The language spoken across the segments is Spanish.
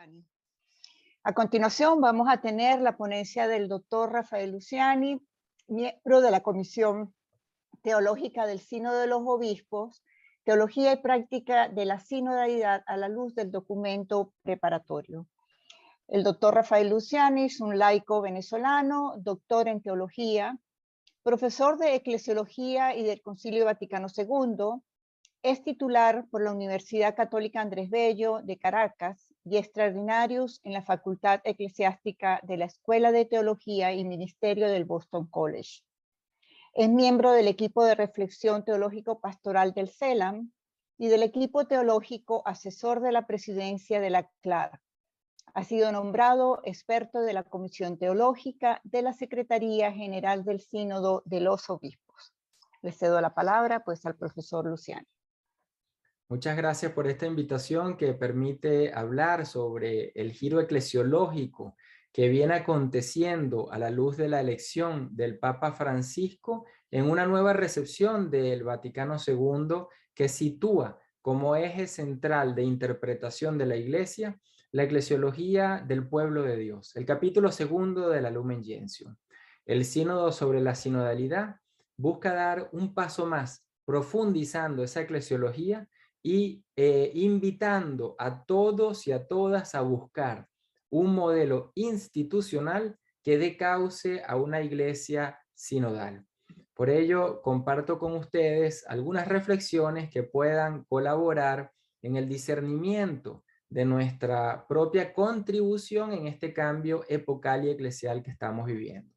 Luciani. A continuación vamos a tener la ponencia del doctor Rafael Luciani, miembro de la Comisión Teológica del Sínodo de los Obispos, Teología y Práctica de la Sinodalidad a la luz del documento preparatorio. El doctor Rafael Luciani es un laico venezolano, doctor en teología, profesor de eclesiología y del Concilio Vaticano II, es titular por la Universidad Católica Andrés Bello de Caracas y extraordinarius en la Facultad Eclesiástica de la Escuela de Teología y Ministerio del Boston College. Es miembro del equipo de reflexión teológico pastoral del CELAM y del equipo teológico asesor de la presidencia de la CLAR. Ha sido nombrado experto de la Comisión Teológica de la Secretaría General del Sínodo de los Obispos. Le cedo la palabra pues al profesor Luciani. Muchas gracias por esta invitación que permite hablar sobre el giro eclesiológico que viene aconteciendo a la luz de la elección del Papa Francisco en una nueva recepción del Vaticano II que sitúa como eje central de interpretación de la Iglesia la eclesiología del pueblo de Dios, el capítulo segundo de la Lumen Gentium. El sínodo sobre la sinodalidad busca dar un paso más, profundizando esa eclesiología y invitando a todos y a todas a buscar un modelo institucional que dé cauce a una iglesia sinodal. Por ello, comparto con ustedes algunas reflexiones que puedan colaborar en el discernimiento de nuestra propia contribución en este cambio epocal y eclesial que estamos viviendo.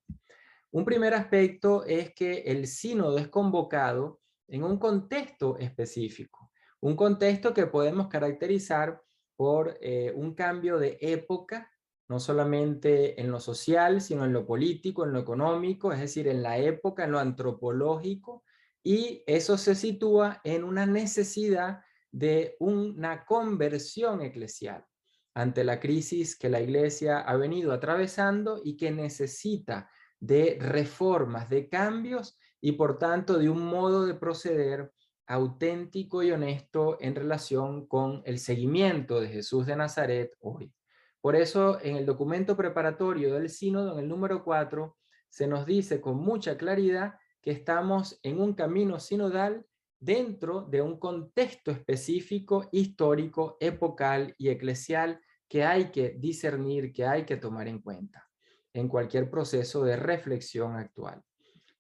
Un primer aspecto es que el sínodo es convocado en un contexto específico, un contexto que podemos caracterizar por un cambio de época, no solamente en lo social, sino en lo político, en lo económico, es decir, en la época, en lo antropológico, y eso se sitúa en una necesidad de una conversión eclesial ante la crisis que la Iglesia ha venido atravesando y que necesita de reformas, de cambios y por tanto de un modo de proceder auténtico y honesto en relación con el seguimiento de Jesús de Nazaret hoy. Por eso en el documento preparatorio del sínodo, en el número 4, se nos dice con mucha claridad que estamos en un camino sinodal dentro de un contexto específico, histórico, epocal y eclesial que hay que discernir, que hay que tomar en cuenta en cualquier proceso de reflexión actual.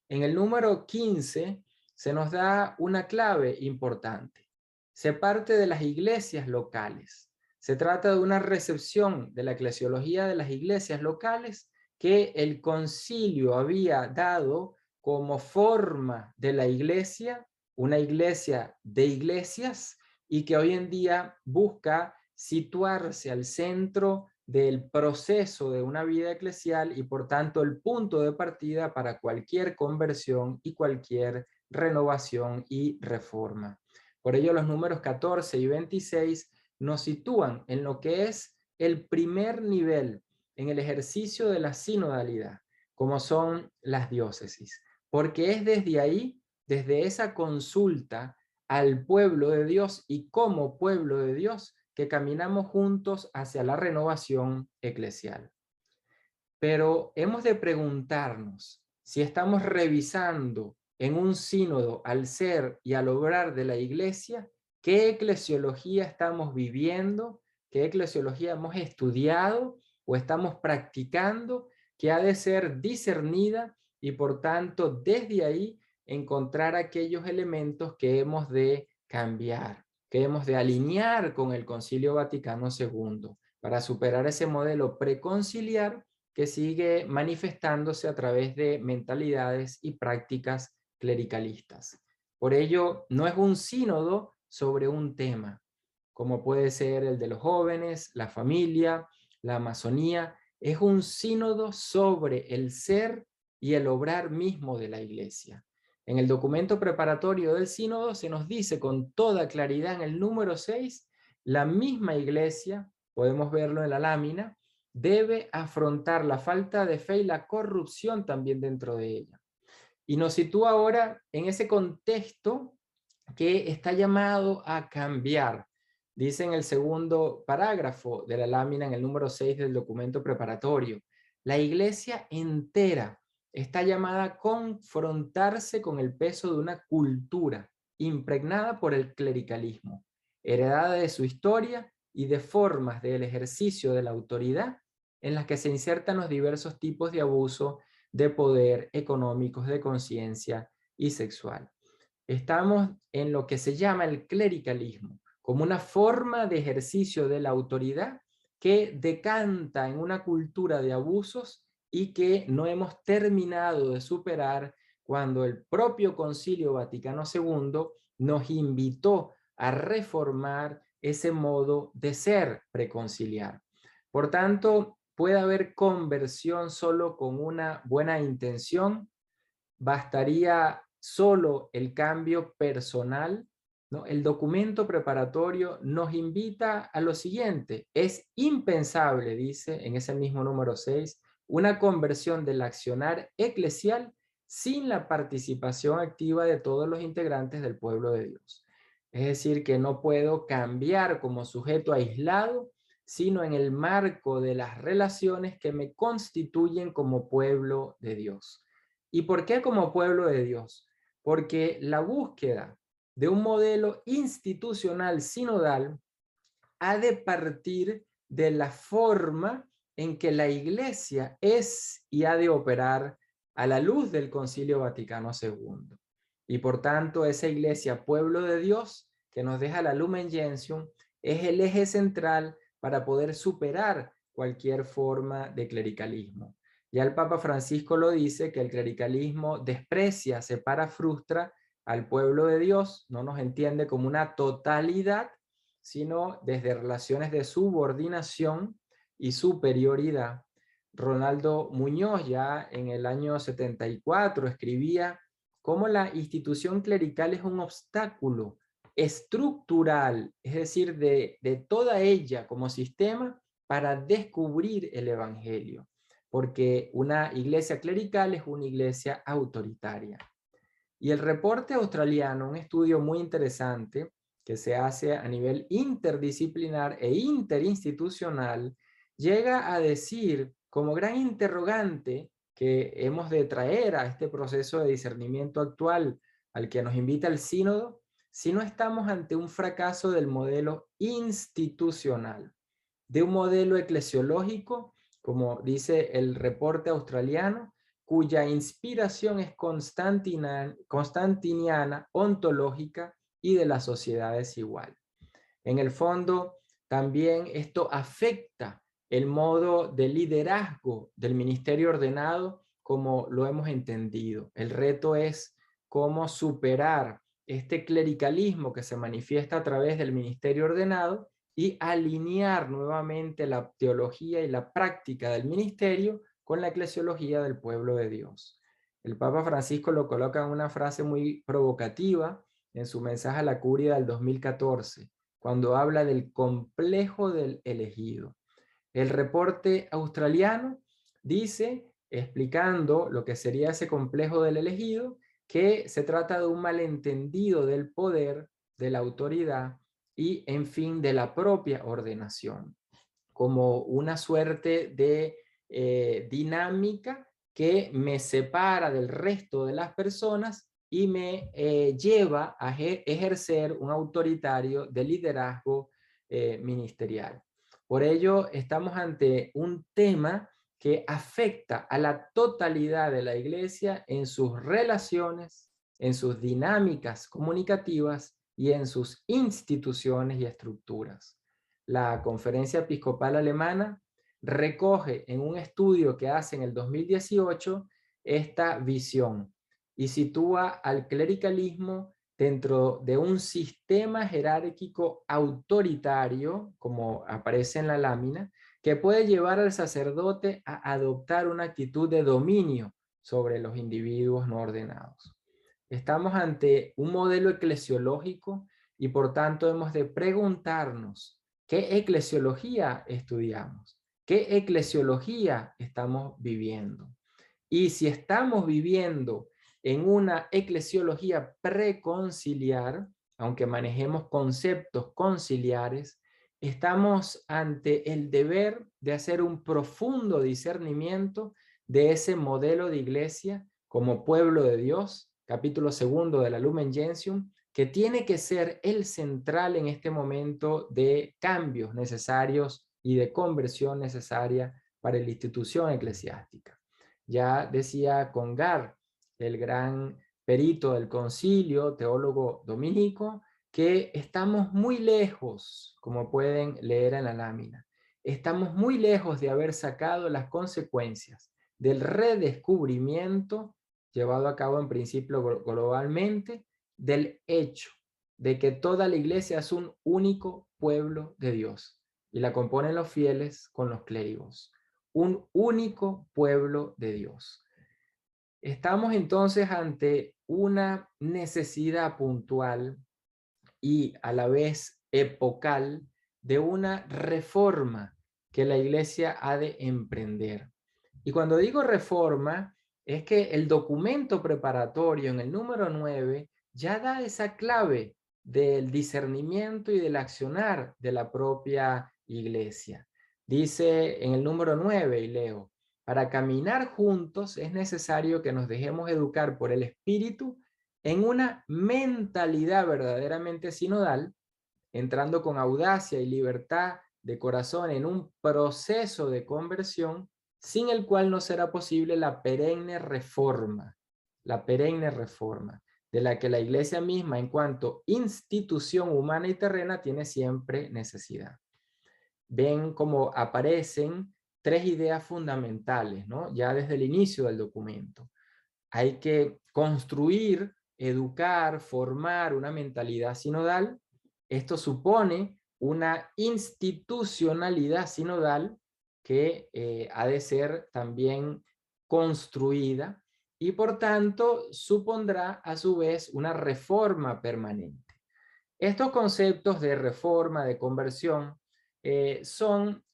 En el número 15 se nos da una clave importante. Se parte de las iglesias locales. Se trata de una recepción de la eclesiología de las iglesias locales que el concilio había dado como forma de la iglesia, una iglesia de iglesias, y que hoy en día busca situarse al centro del proceso de una vida eclesial y por tanto el punto de partida para cualquier conversión y cualquier renovación y reforma. Por ello los números 14 y 26 nos sitúan en lo que es el primer nivel en el ejercicio de la sinodalidad, como son las diócesis, porque es desde ahí, desde esa consulta al pueblo de Dios y como pueblo de Dios, que caminamos juntos hacia la renovación eclesial. Pero hemos de preguntarnos si estamos revisando en un sínodo al ser y al obrar de la iglesia, qué eclesiología estamos viviendo, qué eclesiología hemos estudiado o estamos practicando, que ha de ser discernida y por tanto desde ahí encontrar aquellos elementos que hemos de cambiar, que hemos de alinear con el Concilio Vaticano II para superar ese modelo preconciliar que sigue manifestándose a través de mentalidades y prácticas clericalistas. Por ello, no es un sínodo sobre un tema, como puede ser el de los jóvenes, la familia, la Amazonía. Es un sínodo sobre el ser y el obrar mismo de la Iglesia. En el documento preparatorio del sínodo se nos dice con toda claridad en el número 6, la misma Iglesia, podemos verlo en la lámina, debe afrontar la falta de fe y la corrupción también dentro de ella. Y nos sitúa ahora en ese contexto que está llamado a cambiar. Dice en el segundo parágrafo de la lámina, en el número 6 del documento preparatorio, la iglesia entera está llamada a confrontarse con el peso de una cultura impregnada por el clericalismo, heredada de su historia y de formas del ejercicio de la autoridad en las que se insertan los diversos tipos de abuso de poder económicos, de conciencia y sexual. Estamos en lo que se llama el clericalismo, como una forma de ejercicio de la autoridad que decanta en una cultura de abusos y que no hemos terminado de superar cuando el propio Concilio Vaticano II nos invitó a reformar ese modo de ser preconciliar. Por tanto, puede haber conversión solo con una buena intención. Bastaría solo el cambio personal, ¿no? El documento preparatorio nos invita a lo siguiente: es impensable, dice en ese mismo número 6, una conversión del accionar eclesial sin la participación activa de todos los integrantes del pueblo de Dios. Es decir, que no puedo cambiar como sujeto aislado, sino en el marco de las relaciones que me constituyen como pueblo de Dios. ¿Y por qué como pueblo de Dios? Porque la búsqueda de un modelo institucional sinodal ha de partir de la forma en que la Iglesia es y ha de operar a la luz del Concilio Vaticano II. Y por tanto, esa Iglesia, pueblo de Dios, que nos deja la Lumen Gentium, es el eje central para poder superar cualquier forma de clericalismo. Ya el Papa Francisco lo dice, que el clericalismo desprecia, separa, frustra al pueblo de Dios, no nos entiende como una totalidad, sino desde relaciones de subordinación y superioridad. Ronaldo Muñoz ya en el año 74 escribía cómo la institución clerical es un obstáculo estructural, es decir, de toda ella como sistema para descubrir el evangelio, porque una iglesia clerical es una iglesia autoritaria. Y el reporte australiano, un estudio muy interesante que se hace a nivel interdisciplinar e interinstitucional, llega a decir como gran interrogante que hemos de traer a este proceso de discernimiento actual al que nos invita el sínodo, si no estamos ante un fracaso del modelo institucional, de un modelo eclesiológico, como dice el reporte australiano, cuya inspiración es constantiniana, ontológica y de la sociedad desigual. En el fondo, también esto afecta el modo de liderazgo del ministerio ordenado como lo hemos entendido. El reto es cómo superar este clericalismo que se manifiesta a través del ministerio ordenado y alinear nuevamente la teología y la práctica del ministerio con la eclesiología del pueblo de Dios. El Papa Francisco lo coloca en una frase muy provocativa en su mensaje a la Curia del 2014, cuando habla del complejo del elegido. El reporte australiano dice, explicando lo que sería ese complejo del elegido, que se trata de un malentendido del poder, de la autoridad y, en fin, de la propia ordenación, como una suerte de dinámica que me separa del resto de las personas y me lleva a ejercer un autoritario de liderazgo ministerial. Por ello, estamos ante un tema que afecta a la totalidad de la iglesia en sus relaciones, en sus dinámicas comunicativas y en sus instituciones y estructuras. La Conferencia Episcopal Alemana recoge en un estudio que hace en el 2018 esta visión y sitúa al clericalismo dentro de un sistema jerárquico autoritario, como aparece en la lámina, que puede llevar al sacerdote a adoptar una actitud de dominio sobre los individuos no ordenados. Estamos ante un modelo eclesiológico y por tanto hemos de preguntarnos qué eclesiología estudiamos, qué eclesiología estamos viviendo. Y si estamos viviendo en una eclesiología preconciliar, aunque manejemos conceptos conciliares, estamos ante el deber de hacer un profundo discernimiento de ese modelo de iglesia como pueblo de Dios, capítulo 2 de la Lumen Gentium, que tiene que ser el central en este momento de cambios necesarios y de conversión necesaria para la institución eclesiástica. Ya decía Congar, el gran perito del concilio, teólogo dominico, que estamos muy lejos, como pueden leer en la lámina, estamos muy lejos de haber sacado las consecuencias del redescubrimiento llevado a cabo en principio globalmente, del hecho de que toda la iglesia es un único pueblo de Dios y la componen los fieles con los clérigos. Un único pueblo de Dios. Estamos entonces ante una necesidad puntual y a la vez epocal de una reforma que la iglesia ha de emprender. Y cuando digo reforma, es que el documento preparatorio en el número 9 ya da esa clave del discernimiento y del accionar de la propia iglesia. Dice en el número 9, y leo, para caminar juntos es necesario que nos dejemos educar por el Espíritu en una mentalidad verdaderamente sinodal, entrando con audacia y libertad de corazón en un proceso de conversión, sin el cual no será posible la perenne reforma, de la que la iglesia misma en cuanto institución humana y terrena tiene siempre necesidad. Ven cómo aparecen tres ideas fundamentales, ¿no? Ya desde el inicio del documento. Hay que construir, educar, formar una mentalidad sinodal. Esto supone una institucionalidad sinodal que ha de ser también construida y por tanto supondrá a su vez una reforma permanente. Estos conceptos de reforma, de conversión, son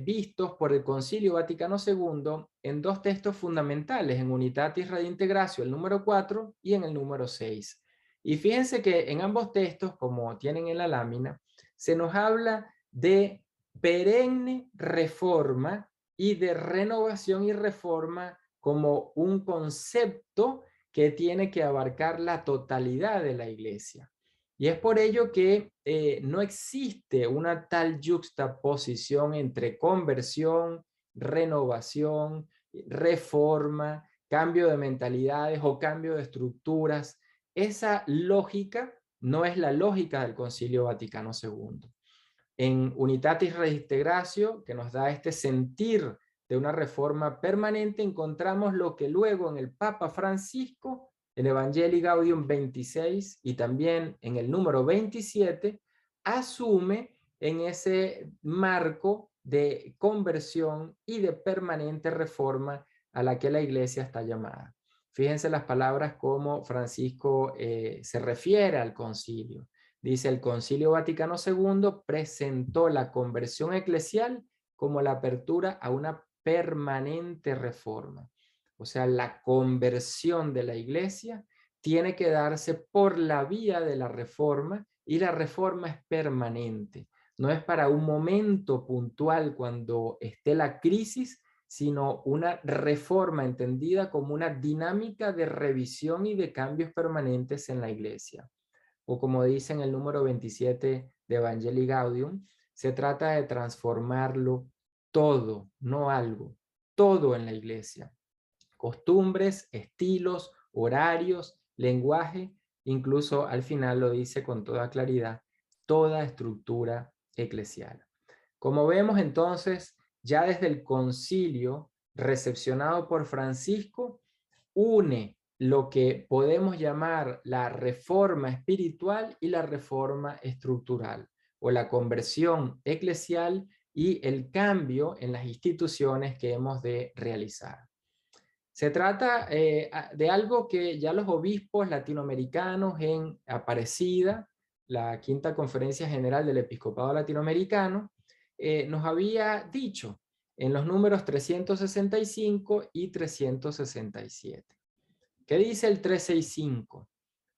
vistos por el Concilio Vaticano II en dos textos fundamentales, en Unitatis Redintegratio, el número 4 y en el número 6. Y fíjense que en ambos textos, como tienen en la lámina, se nos habla de perenne reforma y de renovación y reforma como un concepto que tiene que abarcar la totalidad de la iglesia. Y es por ello que no existe una tal juxtaposición entre conversión, renovación, reforma, cambio de mentalidades o cambio de estructuras. Esa lógica no es la lógica del Concilio Vaticano II. En Unitatis Redintegratio, que nos da este sentir de una reforma permanente, encontramos lo que luego en el Papa Francisco, en Evangelii Gaudium 26 y también en el número 27, asume en ese marco de conversión y de permanente reforma a la que la iglesia está llamada. Fíjense las palabras como Francisco se refiere al concilio. Dice, el Concilio Vaticano II presentó la conversión eclesial como la apertura a una permanente reforma. O sea, la conversión de la iglesia tiene que darse por la vía de la reforma y la reforma es permanente. No es para un momento puntual cuando esté la crisis, sino una reforma entendida como una dinámica de revisión y de cambios permanentes en la iglesia. O como dice en el número 27 de Evangelii Gaudium, se trata de transformarlo todo, no algo, todo en la iglesia. Costumbres, estilos, horarios, lenguaje, incluso al final lo dice con toda claridad, toda estructura eclesial. Como vemos entonces, ya desde el concilio recepcionado por Francisco, une lo que podemos llamar la reforma espiritual y la reforma estructural, o la conversión eclesial y el cambio en las instituciones que hemos de realizar. Se trata de algo que ya los obispos latinoamericanos en Aparecida, la Quinta Conferencia General del Episcopado Latinoamericano, nos había dicho en los números 365 y 367. ¿Qué dice el 365?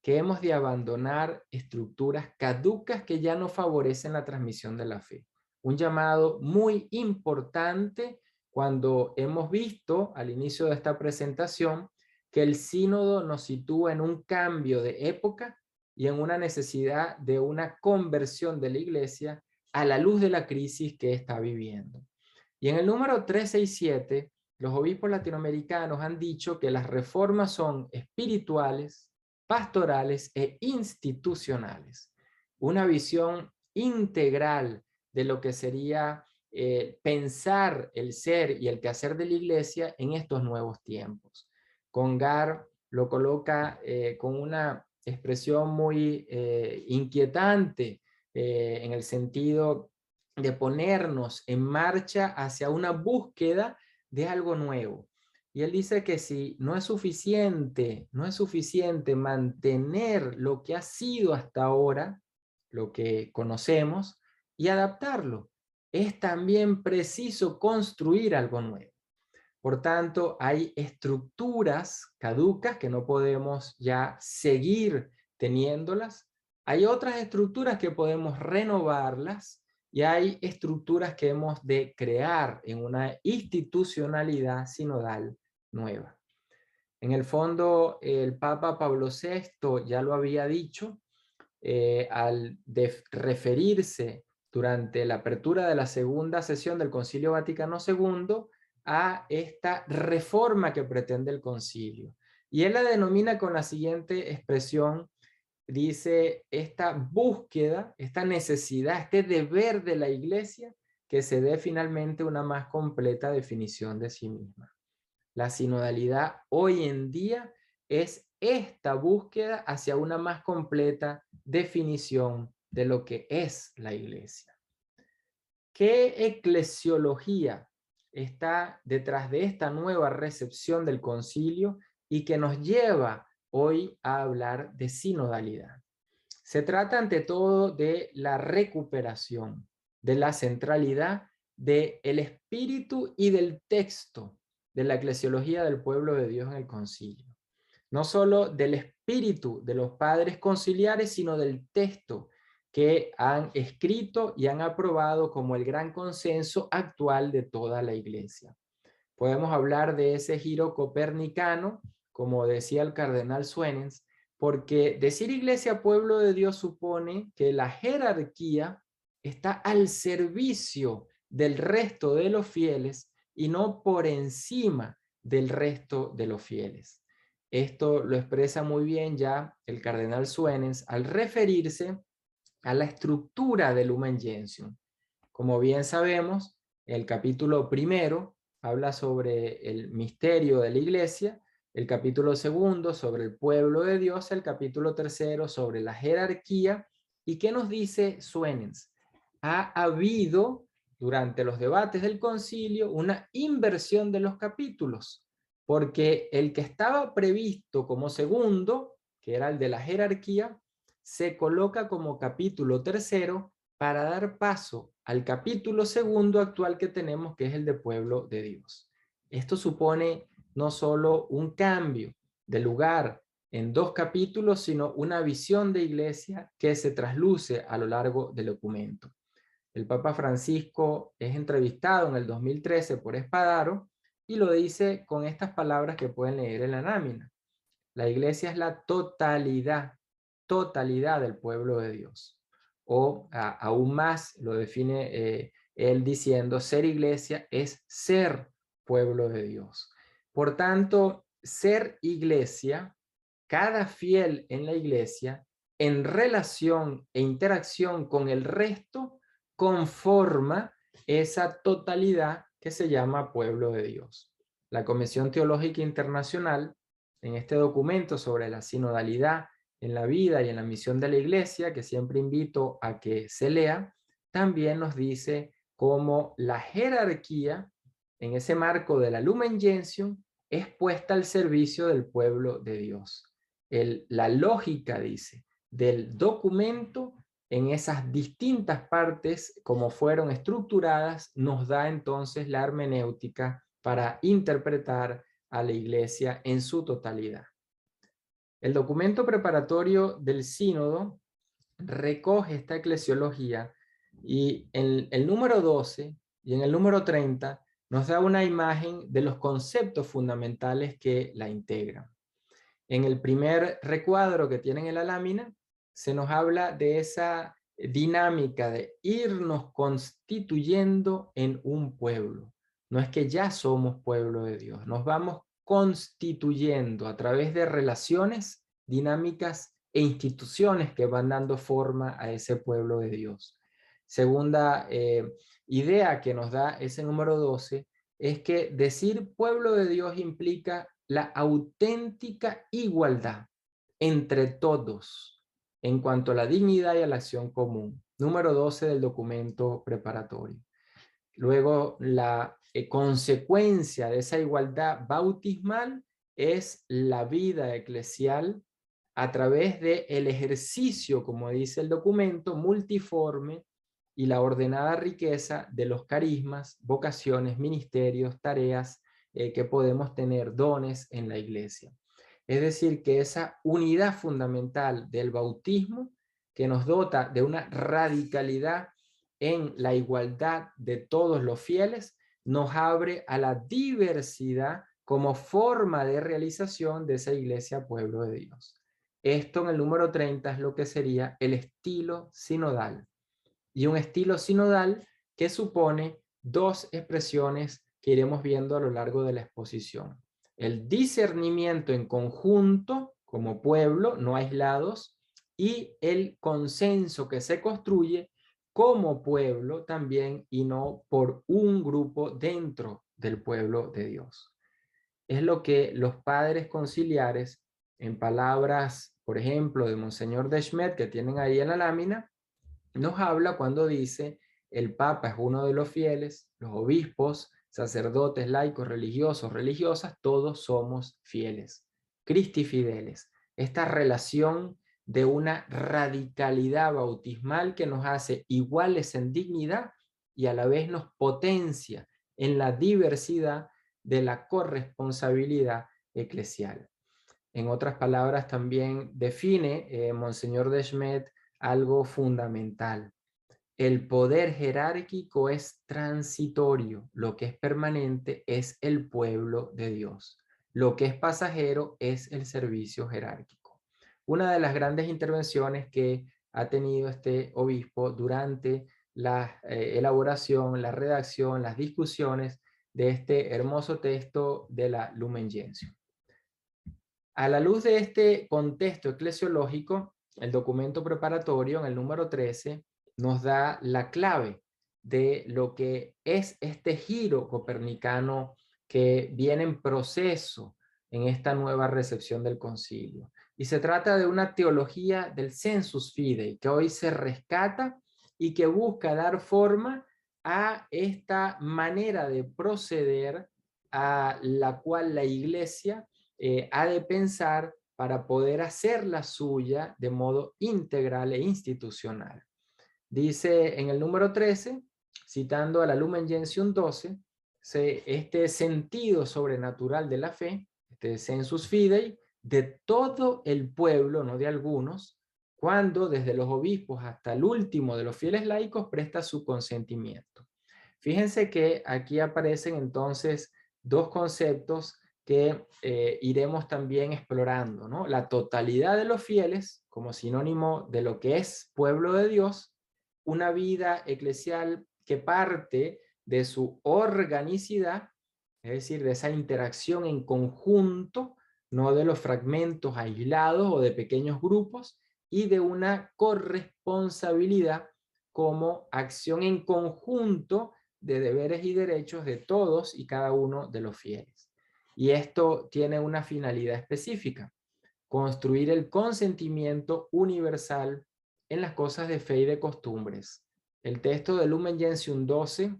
que hemos de abandonar estructuras caducas que ya no favorecen la transmisión de la fe. Un llamado muy importante cuando hemos visto al inicio de esta presentación que el sínodo nos sitúa en un cambio de época y en una necesidad de una conversión de la iglesia a la luz de la crisis que está viviendo. Y en el número 367, los obispos latinoamericanos han dicho que las reformas son espirituales, pastorales e institucionales. Una visión integral de lo que sería pensar el ser y el quehacer de la iglesia en estos nuevos tiempos. Congar lo coloca con una expresión muy inquietante en el sentido de ponernos en marcha hacia una búsqueda de algo nuevo. Y él dice que si no es suficiente mantener lo que ha sido hasta ahora, lo que conocemos, y adaptarlo, es también preciso construir algo nuevo. Por tanto, hay estructuras caducas que no podemos ya seguir teniéndolas. Hay otras estructuras que podemos renovarlas y hay estructuras que hemos de crear en una institucionalidad sinodal nueva. En el fondo, el Papa Pablo VI ya lo había dicho al referirse durante la apertura de la segunda sesión del Concilio Vaticano II a esta reforma que pretende el concilio. Y él la denomina con la siguiente expresión, dice, esta búsqueda, esta necesidad, este deber de la iglesia que se dé finalmente una más completa definición de sí misma. La sinodalidad hoy en día es esta búsqueda hacia una más completa definición de lo que es la iglesia. ¿Qué eclesiología está detrás de esta nueva recepción del concilio y que nos lleva hoy a hablar de sinodalidad? Se trata ante todo de la recuperación, de la centralidad del espíritu y del texto de la eclesiología del pueblo de Dios en el concilio. No solo del espíritu de los padres conciliares, sino del texto que han escrito y han aprobado como el gran consenso actual de toda la iglesia. Podemos hablar de ese giro copernicano, como decía el cardenal Suenens, porque decir iglesia, pueblo de Dios, supone que la jerarquía está al servicio del resto de los fieles y no por encima del resto de los fieles. Esto lo expresa muy bien ya el cardenal Suenens al referirse a la estructura del Lumen Gentium. Como bien sabemos, el capítulo primero habla sobre el misterio de la iglesia, el capítulo segundo sobre el pueblo de Dios, el capítulo tercero sobre la jerarquía. ¿Y qué nos dice Suenens? Ha habido durante los debates del concilio una inversión de los capítulos, porque el que estaba previsto como segundo, que era el de la jerarquía, se coloca como capítulo tercero para dar paso al capítulo segundo actual que tenemos, que es el de pueblo de Dios. Esto supone no solo un cambio de lugar en dos capítulos, sino una visión de iglesia que se trasluce a lo largo del documento. El Papa Francisco es entrevistado en el 2013 por Espadaro y lo dice con estas palabras que pueden leer en la lámina. La iglesia es la totalidad del pueblo de Dios. O aún más lo define él diciendo, ser iglesia es ser pueblo de Dios. Por tanto, ser iglesia, cada fiel en la iglesia, en relación e interacción con el resto, conforma esa totalidad que se llama pueblo de Dios. La Comisión Teológica Internacional, en este documento sobre la sinodalidad en la vida y en la misión de la iglesia, que siempre invito a que se lea, también nos dice cómo la jerarquía, en ese marco de la Lumen Gentium, es puesta al servicio del pueblo de Dios. La lógica, dice, del documento en esas distintas partes, como fueron estructuradas, nos da entonces la hermenéutica para interpretar a la iglesia en su totalidad. El documento preparatorio del sínodo recoge esta eclesiología y en el número 12 y en el número 30 nos da una imagen de los conceptos fundamentales que la integran. En el primer recuadro que tienen en la lámina se nos habla de esa dinámica de irnos constituyendo en un pueblo. No es que ya somos pueblo de Dios, nos vamos constituyendo a través de relaciones, dinámicas e instituciones que van dando forma a ese pueblo de Dios. Segunda idea que nos da ese número 12 es que decir pueblo de Dios implica la auténtica igualdad entre todos en cuanto a la dignidad y a la acción común. Número 12 del documento preparatorio. Luego, la consecuencia de esa igualdad bautismal es la vida eclesial a través del ejercicio, como dice el documento, multiforme y la ordenada riqueza de los carismas, vocaciones, ministerios, tareas que podemos tener, dones en la iglesia. Es decir, que esa unidad fundamental del bautismo que nos dota de una radicalidad en la igualdad de todos los fieles, nos abre a la diversidad como forma de realización de esa iglesia pueblo de Dios. Esto en el número 30 es lo que sería el estilo sinodal. Y un estilo sinodal que supone dos expresiones que iremos viendo a lo largo de la exposición. El discernimiento en conjunto, como pueblo, no aislados, y el consenso que se construye como pueblo también y no por un grupo dentro del pueblo de Dios. Es lo que los padres conciliares, en palabras, por ejemplo, de Monseñor Deschmet, que tienen ahí en la lámina, nos habla cuando dice: el Papa es uno de los fieles, los obispos, sacerdotes, laicos, religiosos, religiosas, todos somos fieles, Christi fideles. Esta relación de una radicalidad bautismal que nos hace iguales en dignidad y a la vez nos potencia en la diversidad de la corresponsabilidad eclesial. En otras palabras, también define Monseñor Deschmet algo fundamental. El poder jerárquico es transitorio, lo que es permanente es el pueblo de Dios. Lo que es pasajero es el servicio jerárquico. Una de las grandes intervenciones que ha tenido este obispo durante la elaboración, la redacción, las discusiones de este hermoso texto de la Lumen Gentium. A la luz de este contexto eclesiológico, el documento preparatorio en el número 13 nos da la clave de lo que es este giro copernicano que viene en proceso en esta nueva recepción del concilio. Y se trata de una teología del sensus fidei que hoy se rescata y que busca dar forma a esta manera de proceder a la cual la Iglesia ha de pensar para poder hacerla suya de modo integral e institucional. Dice en el número 13, citando a la Lumen Gentium 12, este sentido sobrenatural de la fe, este sensus fidei, de todo el pueblo, no de algunos, cuando desde los obispos hasta el último de los fieles laicos presta su consentimiento. Fíjense que aquí aparecen entonces dos conceptos que iremos también explorando, ¿no? La totalidad de los fieles como sinónimo de lo que es pueblo de Dios, una vida eclesial que parte de su organicidad, es decir, de esa interacción en conjunto, no de los fragmentos aislados o de pequeños grupos, y de una corresponsabilidad como acción en conjunto de deberes y derechos de todos y cada uno de los fieles. Y esto tiene una finalidad específica: construir el consentimiento universal en las cosas de fe y de costumbres. El texto de Lumen Gentium 12,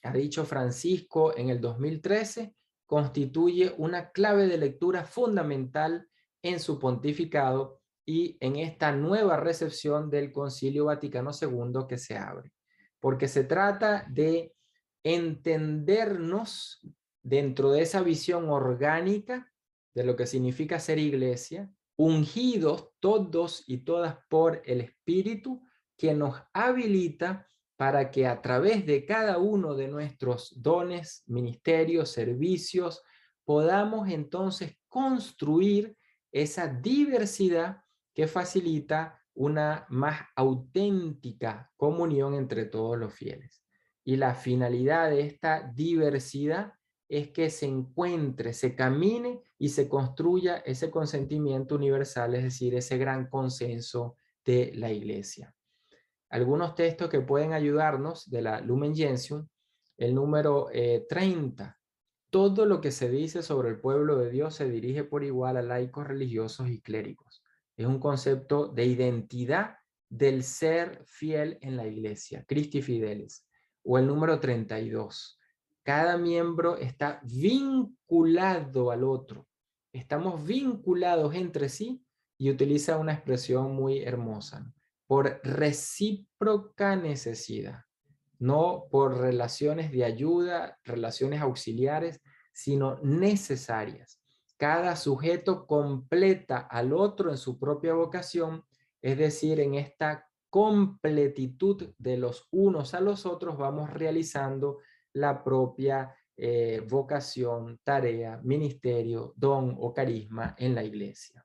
ha dicho Francisco en el 2013, constituye una clave de lectura fundamental en su pontificado y en esta nueva recepción del Concilio Vaticano II que se abre. Porque se trata de entendernos dentro de esa visión orgánica de lo que significa ser iglesia, ungidos todos y todas por el Espíritu, que nos habilita para que a través de cada uno de nuestros dones, ministerios, servicios, podamos entonces construir esa diversidad que facilita una más auténtica comunión entre todos los fieles. Y la finalidad de esta diversidad es que se encuentre, se camine y se construya ese consentimiento universal, es decir, ese gran consenso de la Iglesia. Algunos textos que pueden ayudarnos de la Lumen Gentium, el número 30. Todo lo que se dice sobre el pueblo de Dios se dirige por igual a laicos, religiosos y clérigos. Es un concepto de identidad del ser fiel en la Iglesia, Christi Fidelis. O el número 32. Cada miembro está vinculado al otro. Estamos vinculados entre sí, y utiliza una expresión muy hermosa, ¿no? Por recíproca necesidad, no por relaciones de ayuda, relaciones auxiliares, sino necesarias. Cada sujeto completa al otro en su propia vocación, es decir, en esta completitud de los unos a los otros vamos realizando la propia vocación, tarea, ministerio, don o carisma en la iglesia.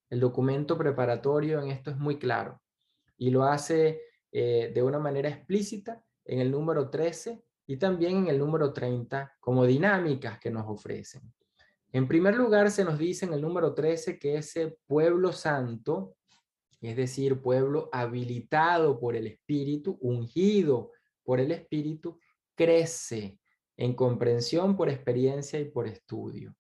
El documento preparatorio en esto es muy claro y lo hace de una manera explícita en el número 13 y también en el número 30 como dinámicas que nos ofrecen. En primer lugar, se nos dice en el número 13 que ese pueblo santo, es decir, pueblo habilitado por el Espíritu, ungido por el Espíritu, crece en comprensión por experiencia y por estudio.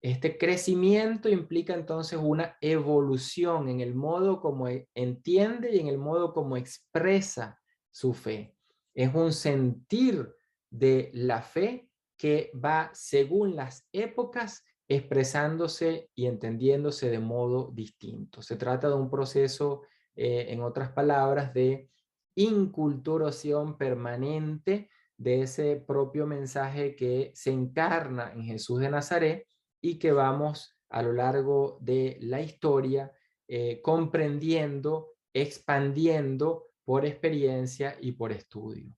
Este crecimiento implica entonces una evolución en el modo como entiende y en el modo como expresa su fe. Es un sentir de la fe que va según las épocas expresándose y entendiéndose de modo distinto. Se trata de un proceso, en otras palabras, de inculturación permanente de ese propio mensaje que se encarna en Jesús de Nazaret y que vamos a lo largo de la historia comprendiendo, expandiendo por experiencia y por estudio.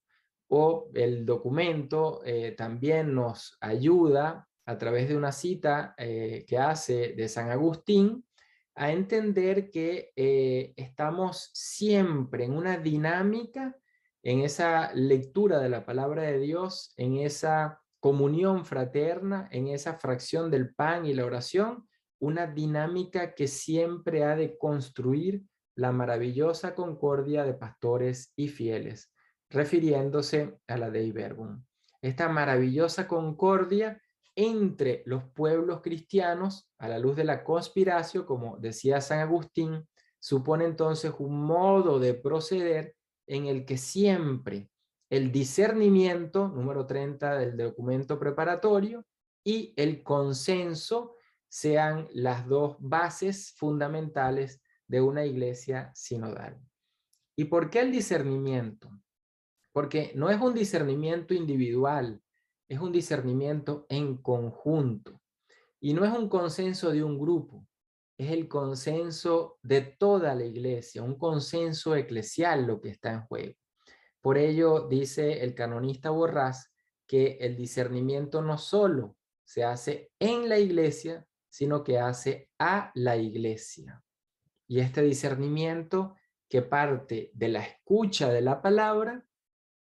O el documento también nos ayuda a través de una cita que hace de San Agustín a entender que estamos siempre en una dinámica, en esa lectura de la palabra de Dios, en esa comunión fraterna, en esa fracción del pan y la oración, una dinámica que siempre ha de construir la maravillosa concordia de pastores y fieles, refiriéndose a la Dei Verbum. Esta maravillosa concordia entre los pueblos cristianos, a la luz de la conspiración, como decía San Agustín, supone entonces un modo de proceder en el que siempre el discernimiento, número 30 del documento preparatorio, y el consenso sean las dos bases fundamentales de una iglesia sinodal. ¿Y por qué el discernimiento? Porque no es un discernimiento individual, es un discernimiento en conjunto. Y no es un consenso de un grupo, es el consenso de toda la iglesia, un consenso eclesial lo que está en juego. Por ello, dice el canonista Borrás, que el discernimiento no solo se hace en la iglesia, sino que hace a la iglesia. Y este discernimiento que parte de la escucha de la palabra,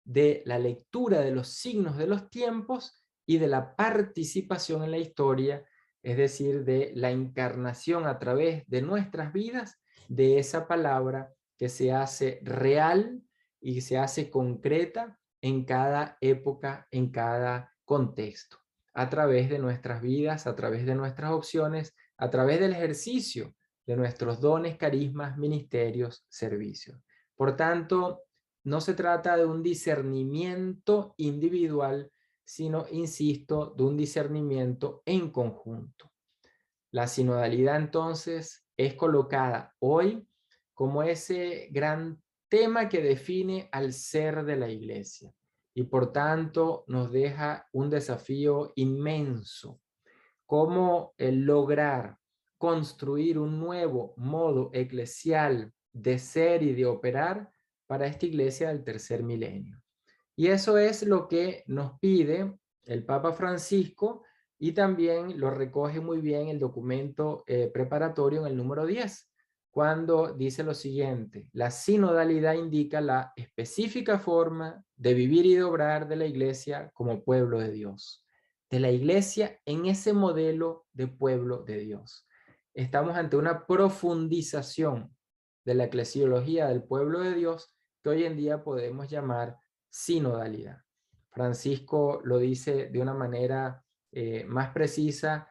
de la lectura de los signos de los tiempos y de la participación en la historia, es decir, de la encarnación a través de nuestras vidas de esa palabra que se hace real y se hace concreta en cada época, en cada contexto, a través de nuestras vidas, a través de nuestras opciones, a través del ejercicio de nuestros dones, carismas, ministerios, servicios. Por tanto, no se trata de un discernimiento individual, sino, insisto, de un discernimiento en conjunto. La sinodalidad entonces es colocada hoy como ese gran tema que define al ser de la iglesia y por tanto nos deja un desafío inmenso. ¿Cómo lograr construir un nuevo modo eclesial de ser y de operar para esta iglesia del tercer milenio. Y eso es lo que nos pide el Papa Francisco, y también lo recoge muy bien el documento preparatorio en el número 10, cuando dice lo siguiente: la sinodalidad indica la específica forma de vivir y de obrar de la iglesia como pueblo de Dios, de la iglesia en ese modelo de pueblo de Dios. Estamos ante una profundización de la eclesiología del pueblo de Dios que hoy en día podemos llamar sinodalidad. Francisco lo dice de una manera más precisa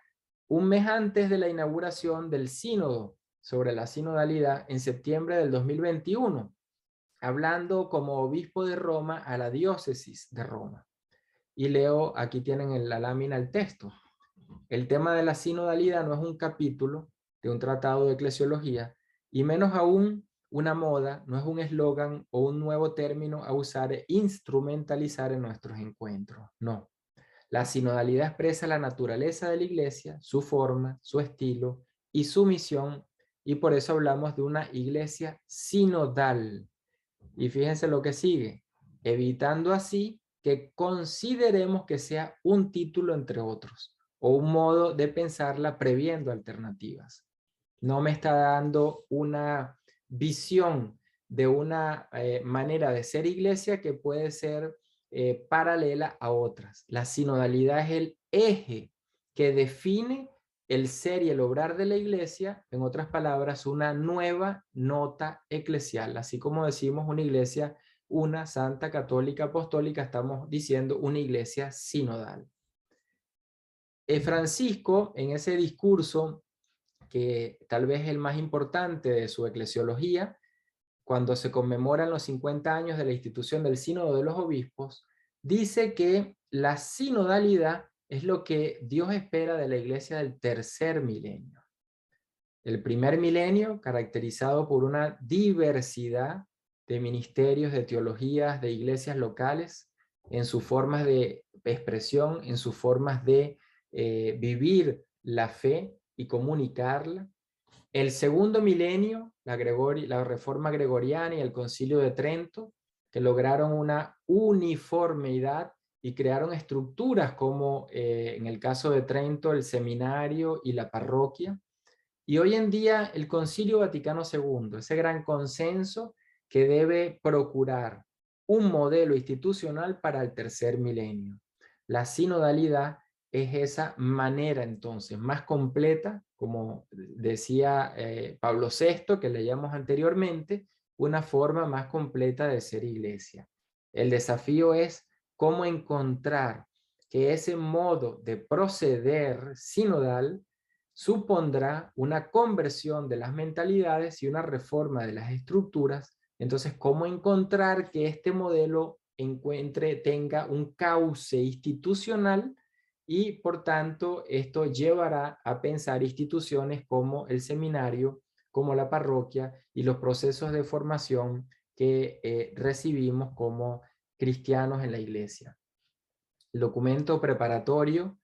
un mes antes de la inauguración del sínodo sobre la sinodalidad en septiembre del 2021, hablando como obispo de Roma a la diócesis de Roma. Y leo, aquí tienen en la lámina el texto. El tema de la sinodalidad no es un capítulo de un tratado de eclesiología, y menos aún una moda, no es un eslogan o un nuevo término a usar e instrumentalizar en nuestros encuentros. No. La sinodalidad expresa la naturaleza de la iglesia, su forma, su estilo y su misión, y por eso hablamos de una iglesia sinodal. Y fíjense lo que sigue: evitando así que consideremos que sea un título entre otros, o un modo de pensarla previendo alternativas. No me está dando una visión de una manera de ser iglesia que puede ser paralela a otras. La sinodalidad es el eje que define el ser y el obrar de la iglesia, en otras palabras, una nueva nota eclesial. Así como decimos una iglesia, una santa, católica, apostólica, estamos diciendo una iglesia sinodal. Francisco, en ese discurso, que tal vez es el más importante de su eclesiología, cuando se conmemoran los 50 años de la institución del Sínodo de los Obispos, dice que la sinodalidad es lo que Dios espera de la iglesia del tercer milenio. El primer milenio, caracterizado por una diversidad de ministerios, de teologías, de iglesias locales, en sus formas de expresión, en sus formas de vivir la fe y comunicarla. El segundo milenio, la reforma gregoriana y el concilio de Trento, que lograron una uniformidad y crearon estructuras como en el caso de Trento el seminario y la parroquia. Y hoy en día el Concilio Vaticano II, ese gran consenso que debe procurar un modelo institucional para el tercer milenio. La sinodalidad es esa manera entonces más completa, como decía Pablo VI, que leíamos anteriormente, una forma más completa de ser iglesia. El desafío es cómo encontrar que ese modo de proceder sinodal supondrá una conversión de las mentalidades y una reforma de las estructuras. Entonces, ¿cómo encontrar que este modelo tenga un cauce institucional? Y por tanto, esto llevará a pensar instituciones como el seminario, como la parroquia y los procesos de formación que recibimos como cristianos en la iglesia. El documento preparatorio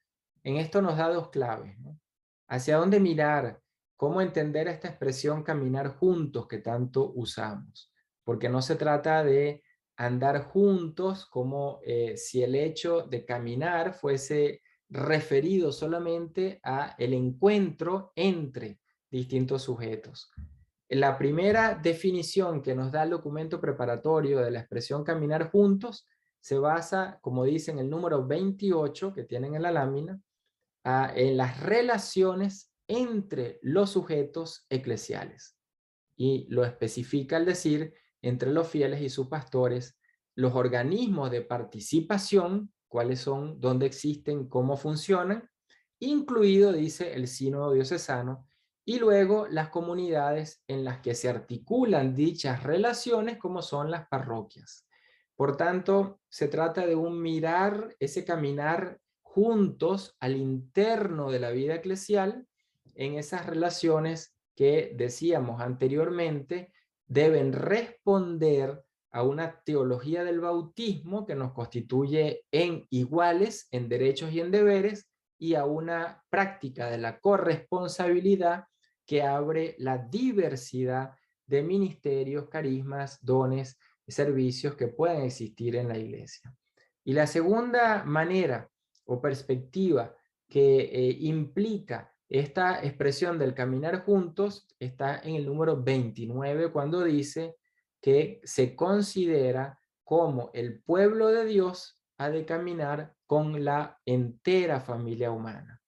en esto nos da dos claves, ¿no? ¿Hacia dónde mirar? ¿Cómo entender esta expresión caminar juntos que tanto usamos? Porque no se trata de andar juntos como si el hecho de caminar fuese referido solamente a el encuentro entre distintos sujetos. La primera definición que nos da el documento preparatorio de la expresión caminar juntos se basa, como dice en el número 28 que tienen en la lámina, en las relaciones entre los sujetos eclesiales. Y lo especifica al decir entre los fieles y sus pastores, los organismos de participación, cuáles son, dónde existen, cómo funcionan, incluido, dice, el sínodo diocesano, y luego las comunidades en las que se articulan dichas relaciones, como son las parroquias. Por tanto, se trata de un mirar, ese caminar juntos al interno de la vida eclesial, en esas relaciones que decíamos anteriormente deben responder a una teología del bautismo que nos constituye en iguales en derechos y en deberes, y a una práctica de la corresponsabilidad que abre la diversidad de ministerios, carismas, dones y servicios que pueden existir en la iglesia. Y la segunda manera o perspectiva que implica esta expresión del caminar juntos está en el número 29, cuando dice que se considera como el pueblo de Dios ha de caminar con la entera familia humana.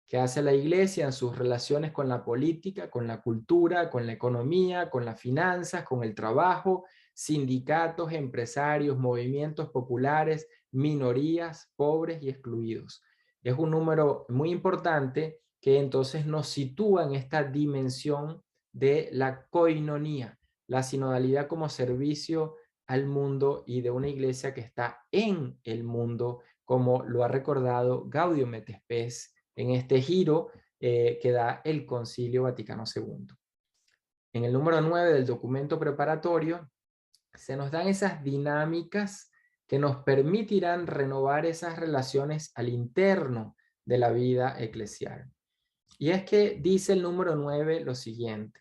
¿Qué hace la iglesia en sus relaciones con la política, con la cultura, con la economía, con las finanzas, con el trabajo, sindicatos, empresarios, movimientos populares, minorías, pobres y excluidos? Es un número muy importante que entonces nos sitúa en esta dimensión de la koinonía, la sinodalidad como servicio al mundo y de una iglesia que está en el mundo, como lo ha recordado Gaudium et Spes en este giro que da el Concilio Vaticano II. En el número 9 del documento preparatorio se nos dan esas dinámicas que nos permitirán renovar esas relaciones al interno de la vida eclesial. Y es que dice el número 9 lo siguiente: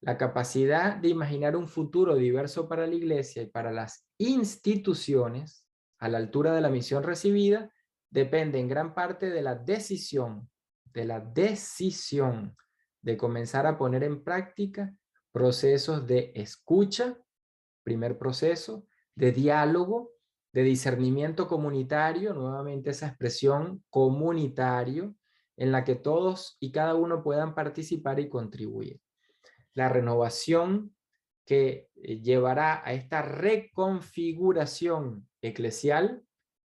la capacidad de imaginar un futuro diverso para la iglesia y para las instituciones a la altura de la misión recibida depende en gran parte de la decisión de comenzar a poner en práctica procesos de escucha, primer proceso, de diálogo, de discernimiento comunitario, nuevamente esa expresión comunitario, en la que todos y cada uno puedan participar y contribuir. La renovación que llevará a esta reconfiguración eclesial,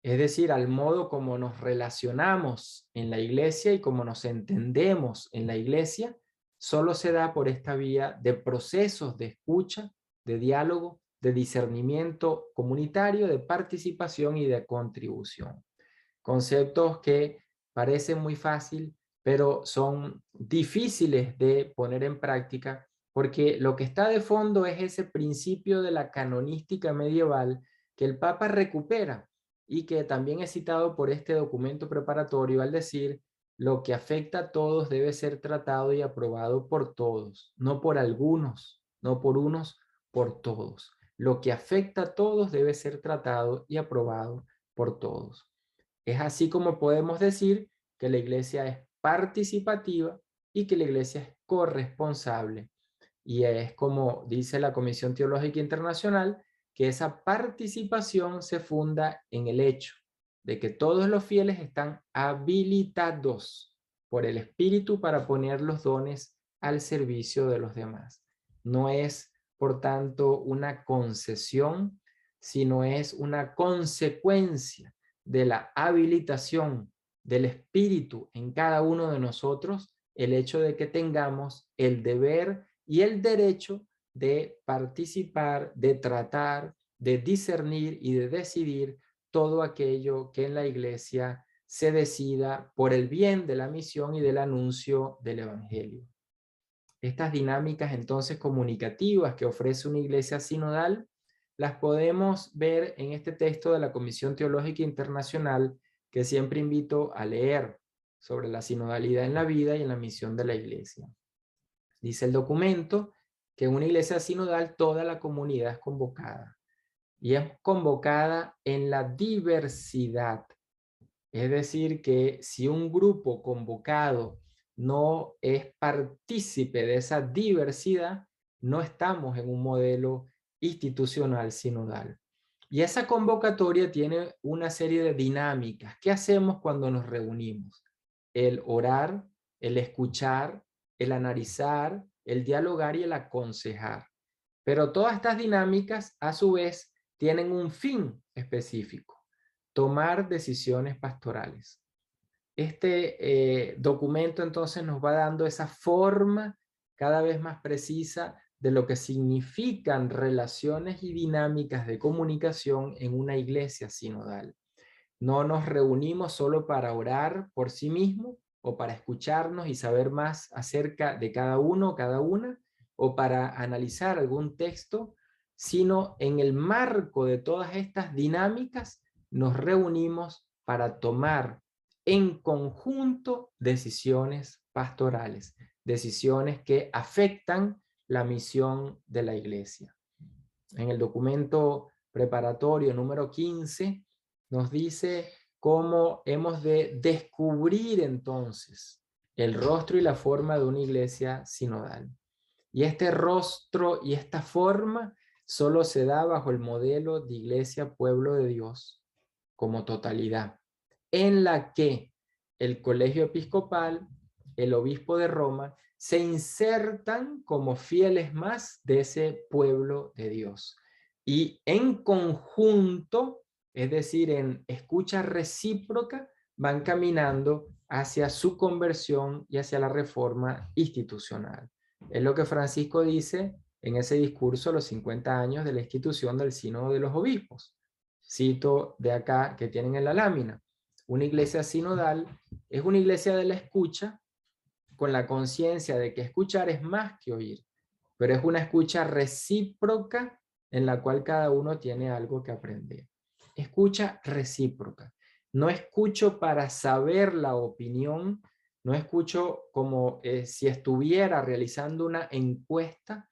es decir, al modo como nos relacionamos en la iglesia y como nos entendemos en la iglesia, solo se da por esta vía de procesos de escucha, de diálogo, de discernimiento comunitario, de participación y de contribución. Conceptos que parecen muy fácil, pero son difíciles de poner en práctica, porque lo que está de fondo es ese principio de la canonística medieval que el Papa recupera y que también es citado por este documento preparatorio al decir: lo que afecta a todos debe ser tratado y aprobado por todos, no por algunos, no por unos, por todos. Lo que afecta a todos debe ser tratado y aprobado por todos. Es así como podemos decir que la iglesia es participativa y que la iglesia es corresponsable. Y es como dice la Comisión Teológica Internacional, que esa participación se funda en el hecho de que todos los fieles están habilitados por el Espíritu para poner los dones al servicio de los demás. No es, por tanto, una concesión, sino es una consecuencia de la habilitación del Espíritu en cada uno de nosotros, el hecho de que tengamos el deber y el derecho de participar, de tratar, de discernir y de decidir todo aquello que en la iglesia se decida por el bien de la misión y del anuncio del evangelio. Estas dinámicas entonces comunicativas que ofrece una iglesia sinodal las podemos ver en este texto de la Comisión Teológica Internacional, que siempre invito a leer, sobre la sinodalidad en la vida y en la misión de la iglesia. Dice el documento que en una iglesia sinodal toda la comunidad es convocada, y es convocada en la diversidad. Es decir, que si un grupo convocado no es partícipe de esa diversidad, no estamos en un modelo institucional sinodal. Y esa convocatoria tiene una serie de dinámicas. ¿Qué hacemos cuando nos reunimos? El orar, el escuchar, el analizar, el dialogar y el aconsejar. Pero todas estas dinámicas, a su vez, tienen un fin específico: tomar decisiones pastorales. Este documento entonces nos va dando esa forma cada vez más precisa de lo que significan relaciones y dinámicas de comunicación en una iglesia sinodal. No nos reunimos solo para orar por sí mismo o para escucharnos y saber más acerca de cada uno, cada una, o para analizar algún texto, sino en el marco de todas estas dinámicas nos reunimos para tomar en conjunto decisiones pastorales. decisiones que afectan la misión de la iglesia. En el documento preparatorio número 15 nos dice cómo hemos de descubrir entonces el rostro y la forma de una iglesia sinodal. Y este rostro y esta forma solo se da bajo el modelo de iglesia pueblo de Dios como totalidad, en la que el colegio episcopal, el obispo de Roma, se insertan como fieles más de ese pueblo de Dios. Y en conjunto, es decir, en escucha recíproca, van caminando hacia su conversión y hacia la reforma institucional. Es lo que Francisco dice en ese discurso a los 50 años de la institución del Sínodo de los Obispos. Cito de acá que tienen en la lámina. Una iglesia sinodal es una iglesia de la escucha con la conciencia de que escuchar es más que oír, pero es una escucha recíproca en la cual cada uno tiene algo que aprender. Escucha recíproca. No escucho para saber la opinión, no escucho como si estuviera realizando una encuesta,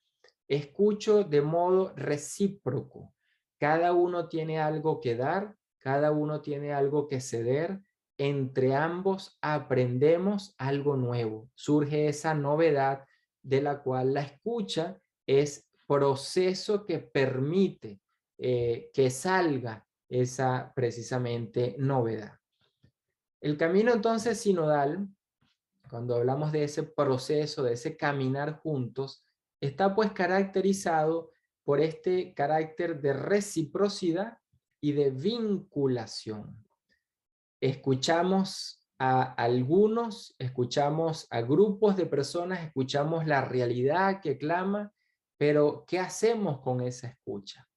escucho de modo recíproco. Cada uno tiene algo que dar, cada uno tiene algo que ceder. Entre ambos aprendemos algo nuevo. Surge esa novedad de la cual la escucha es proceso que permite que salga esa precisamente novedad. El camino entonces sinodal, cuando hablamos de ese proceso, de ese caminar juntos, está pues caracterizado por este carácter de reciprocidad y de vinculación. Escuchamos a algunos, escuchamos a grupos de personas, escuchamos la realidad que clama, pero ¿qué hacemos con esa escucha?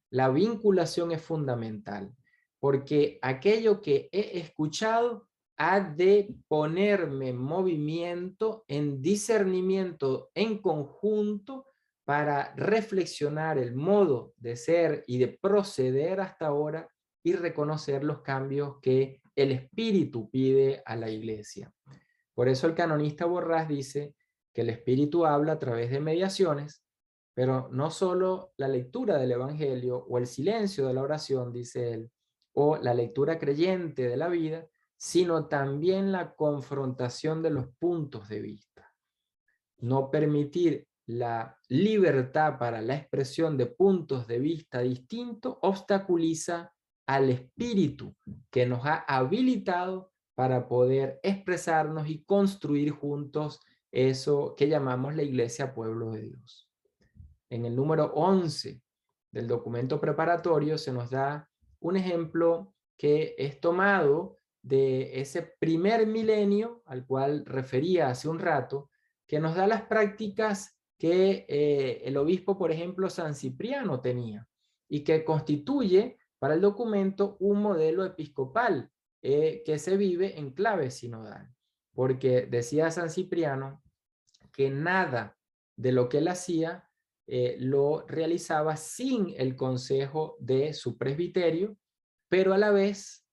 La vinculación es fundamental, porque aquello que he escuchado ha de ponerme en movimiento, en discernimiento en conjunto para reflexionar el modo de ser y de proceder hasta ahora y reconocer los cambios que el Espíritu pide a la iglesia. Por eso el canonista Borrás dice que el Espíritu habla a través de mediaciones, pero no solo la lectura del Evangelio o el silencio de la oración, dice él, o la lectura creyente de la vida, sino también la confrontación de los puntos de vista. No permitir la libertad para la expresión de puntos de vista distintos obstaculiza al espíritu que nos ha habilitado para poder expresarnos y construir juntos eso que llamamos la Iglesia Pueblo de Dios. En el número 11 del documento preparatorio se nos da un ejemplo que es tomado de ese primer milenio al cual refería hace un rato, que nos da las prácticas que el obispo, por ejemplo, San Cipriano tenía y que constituye para el documento un modelo episcopal que se vive en clave sinodal. Porque decía San Cipriano que nada de lo que él hacía lo realizaba sin el consejo de su presbiterio, pero a la vez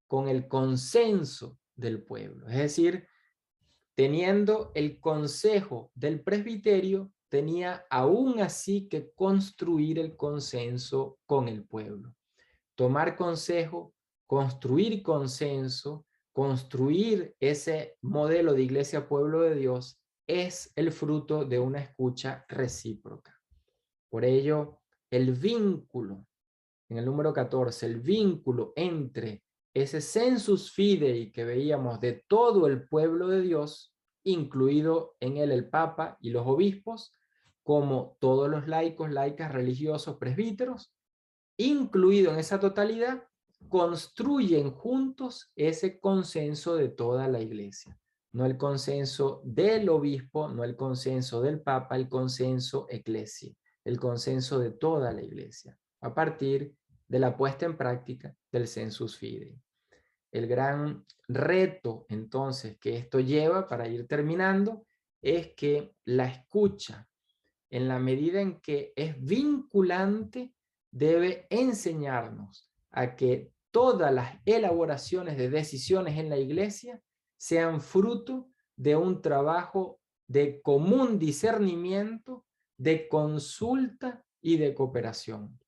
con el consenso del pueblo. Es decir, teniendo el consejo del presbiterio, tenía aún así que construir el consenso con el pueblo. Tomar consejo, construir consenso, construir ese modelo de iglesia pueblo de Dios es el fruto de una escucha recíproca. Por ello, el vínculo, en el número 14, el vínculo entre ese sensus fidei que veíamos de todo el pueblo de Dios, incluido en él el Papa y los obispos, como todos los laicos, laicas, religiosos, presbíteros, incluido en esa totalidad, construyen juntos ese consenso de toda la iglesia. No el consenso del obispo, no el consenso del Papa, el consenso eclesia, el consenso de toda la iglesia, a partir de la puesta en práctica del sensus fidei. El gran reto, entonces, que esto lleva, para ir terminando, es que la escucha, en la medida en que es vinculante, debe enseñarnos a que todas las elaboraciones de decisiones en la iglesia sean fruto de un trabajo de común discernimiento, de consulta y de cooperación.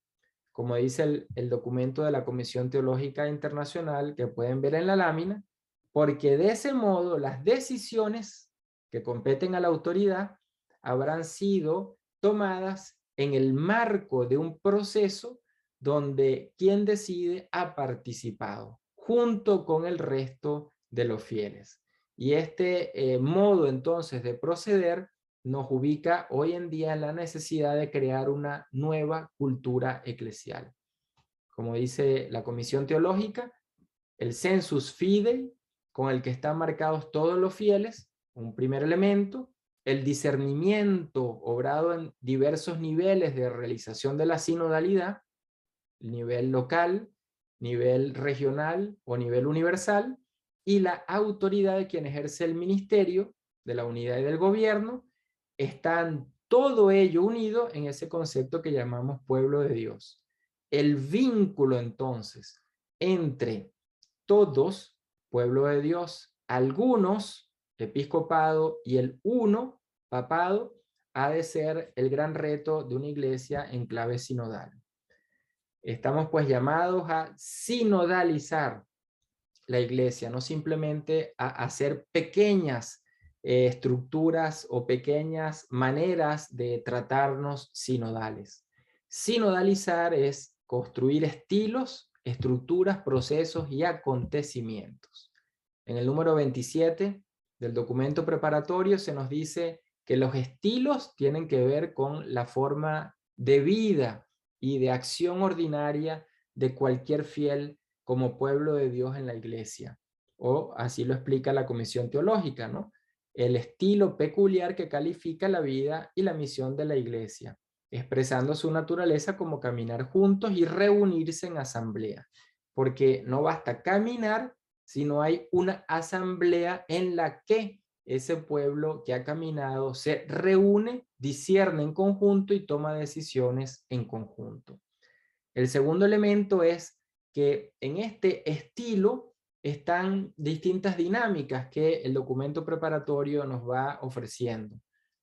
Como dice el documento de la Comisión Teológica Internacional, que pueden ver en la lámina, porque de ese modo las decisiones que competen a la autoridad habrán sido tomadas en el marco de un proceso donde quien decide ha participado, junto con el resto de los fieles. Y este modo entonces de proceder nos ubica hoy en día en la necesidad de crear una nueva cultura eclesial. Como dice la Comisión Teológica, el sensus fidei, con el que están marcados todos los fieles, un primer elemento, el discernimiento obrado en diversos niveles de realización de la sinodalidad, nivel local, nivel regional o nivel universal, y la autoridad de quien ejerce el ministerio de la unidad y del gobierno, están todo ello unido en ese concepto que llamamos pueblo de Dios. El vínculo entonces entre todos, pueblo de Dios, algunos, episcopado, y el uno, papado, ha de ser el gran reto de una iglesia en clave sinodal. Estamos pues llamados a sinodalizar la iglesia, no simplemente a hacer pequeñas estructuras o pequeñas maneras de tratarnos sinodales. Sinodalizar es construir estilos, estructuras, procesos y acontecimientos. En el número 27 del documento preparatorio se nos dice que los estilos tienen que ver con la forma de vida y de acción ordinaria de cualquier fiel como pueblo de Dios en la iglesia. O así lo explica la Comisión Teológica, ¿no? El estilo peculiar que califica la vida y la misión de la iglesia, expresando su naturaleza como caminar juntos y reunirse en asamblea. Porque no basta caminar si no hay una asamblea en la que ese pueblo que ha caminado se reúne, discierne en conjunto y toma decisiones en conjunto. El segundo elemento es que en este estilo están distintas dinámicas que el documento preparatorio nos va ofreciendo.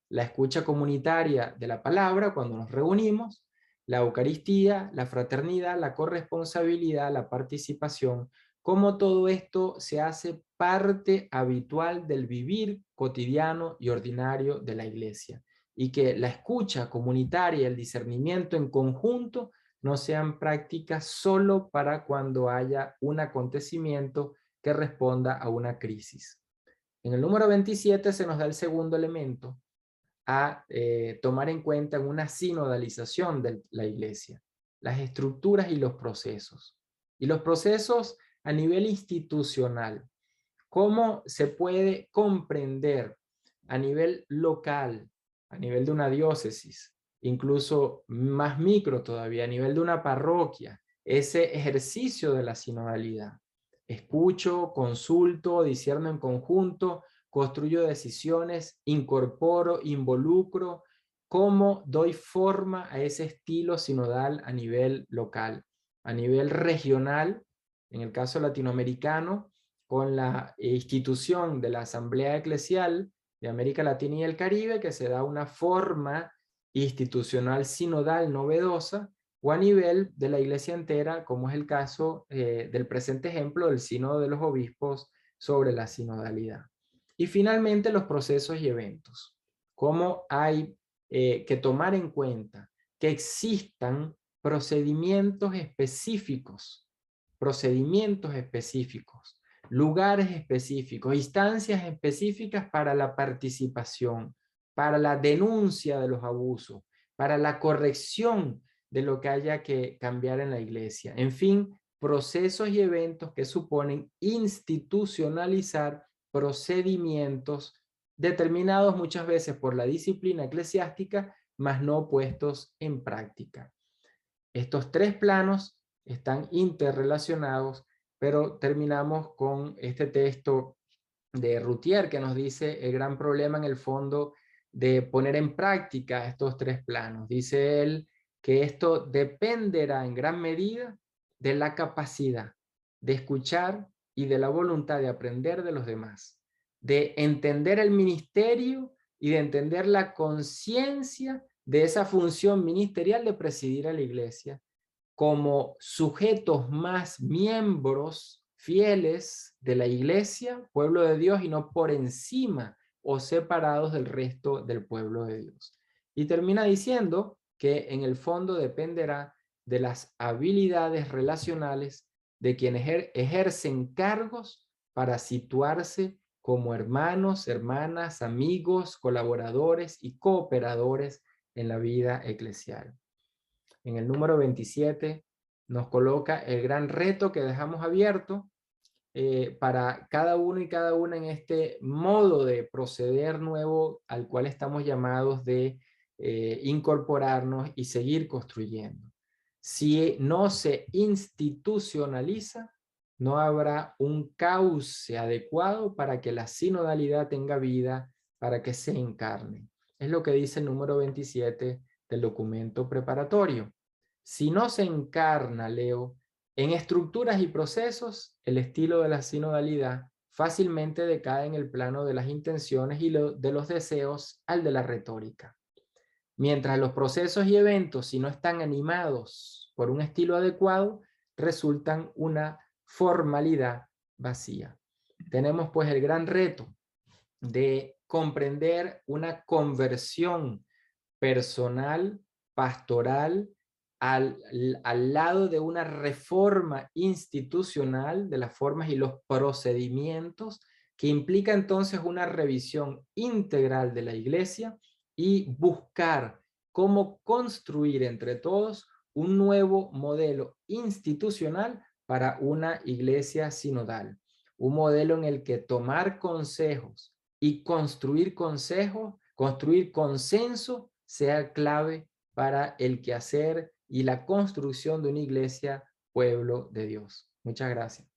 La escucha comunitaria de la palabra cuando nos reunimos, la Eucaristía, la fraternidad, la corresponsabilidad, la participación, cómo todo esto se hace parte habitual del vivir cotidiano y ordinario de la iglesia. Y que la escucha comunitaria y el discernimiento en conjunto no sean prácticas solo para cuando haya un acontecimiento que responda a una crisis. En el número 27 se nos da el segundo elemento a tomar en cuenta en una sinodalización de la iglesia, las estructuras y los procesos. Y los procesos a nivel institucional, cómo se puede comprender a nivel local, a nivel de una diócesis, incluso más micro todavía, a nivel de una parroquia, ese ejercicio de la sinodalidad. Escucho, consulto, discierno en conjunto, construyo decisiones, incorporo, involucro, cómo doy forma a ese estilo sinodal a nivel local, a nivel regional, en el caso latinoamericano, con la institución de la Asamblea Eclesial de América Latina y el Caribe, que se da una forma institucional sinodal novedosa, o a nivel de la iglesia entera, como es el caso del presente ejemplo del Sínodo de los Obispos sobre la sinodalidad. Y finalmente los procesos y eventos. Cómo hay que tomar en cuenta que existan procedimientos específicos, lugares específicos, instancias específicas para la participación, para la denuncia de los abusos, para la corrección de lo que haya que cambiar en la iglesia. En fin, procesos y eventos que suponen institucionalizar procedimientos determinados muchas veces por la disciplina eclesiástica, mas no puestos en práctica. Estos tres planos están interrelacionados, pero terminamos con este texto de Routhier que nos dice el gran problema en el fondo de poner en práctica estos tres planos. Dice él que esto dependerá en gran medida de la capacidad de escuchar y de la voluntad de aprender de los demás, de entender el ministerio y de entender la conciencia de esa función ministerial de presidir a la iglesia como sujetos más miembros fieles de la iglesia, pueblo de Dios, y no por encima o separados del resto del pueblo de Dios. Y termina diciendo que en el fondo dependerá de las habilidades relacionales de quienes ejercen cargos para situarse como hermanos, hermanas, amigos, colaboradores y cooperadores en la vida eclesial. En el número 27 nos coloca el gran reto que dejamos abierto para cada uno y cada una en este modo de proceder nuevo al cual estamos llamados de incorporarnos y seguir construyendo. Si no se institucionaliza, no habrá un cauce adecuado para que la sinodalidad tenga vida, para que se encarne. Es lo que dice el número 27 del documento preparatorio. Si no se encarna, Leo, en estructuras y procesos, el estilo de la sinodalidad fácilmente decae en el plano de las intenciones y de los deseos al de la retórica. Mientras los procesos y eventos, si no están animados por un estilo adecuado, resultan una formalidad vacía. Tenemos pues el gran reto de comprender una conversión personal, pastoral, al lado de una reforma institucional de las formas y los procedimientos que implica entonces una revisión integral de la iglesia y buscar cómo construir entre todos un nuevo modelo institucional para una iglesia sinodal. Un modelo en el que tomar consejos y construir consejos, construir consenso sea clave para el quehacer y la construcción de una iglesia, pueblo de Dios. Muchas gracias.